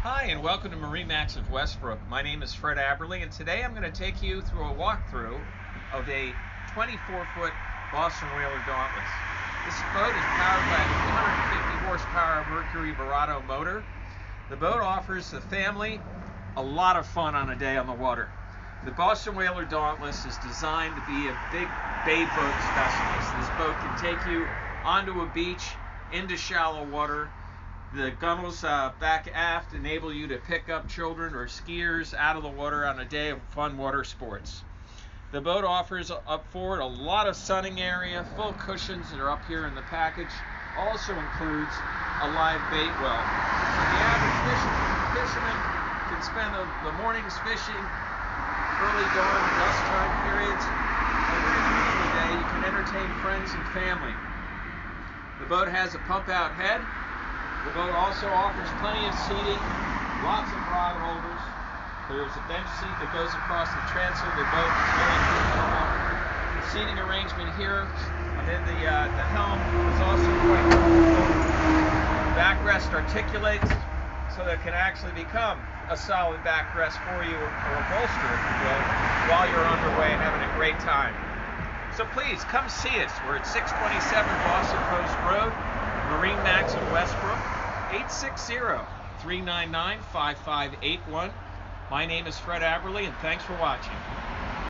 Hi, and welcome to MarineMax of Westbrook. My name is Fred Aberley, and today I'm going to take you through a walkthrough of a 24-foot Boston Whaler Dauntless. This boat is powered by a 250 horsepower Mercury Verado motor. The boat offers the family a lot of fun on a day on the water. The Boston Whaler Dauntless is designed to be a big bay boat specialist. This boat can take you onto a beach, into shallow water. The gunnels back aft enable you to pick up children or skiers out of the water on a day of fun water sports. The boat offers up forward a lot of sunning area, full cushions that are up here in the package. Also includes a live bait well. So the average fisherman can spend the mornings fishing, early dawn, dusk time periods, and during the middle of the day you can entertain friends and family. The boat has a pump-out head. The boat also offers plenty of seating, lots of rod holders. There's a bench seat that goes across the transom of the boat. The seating arrangement here within the helm is also quite comfortable. The backrest articulates so that it can actually become a solid backrest for you, or a bolster, if you will, while you're underway and having a great time. So please, come see us. We're at 627 Boston Post Road, MarineMax of Westbrook, 860-399-5581. My name is Fred Aberley, and thanks for watching.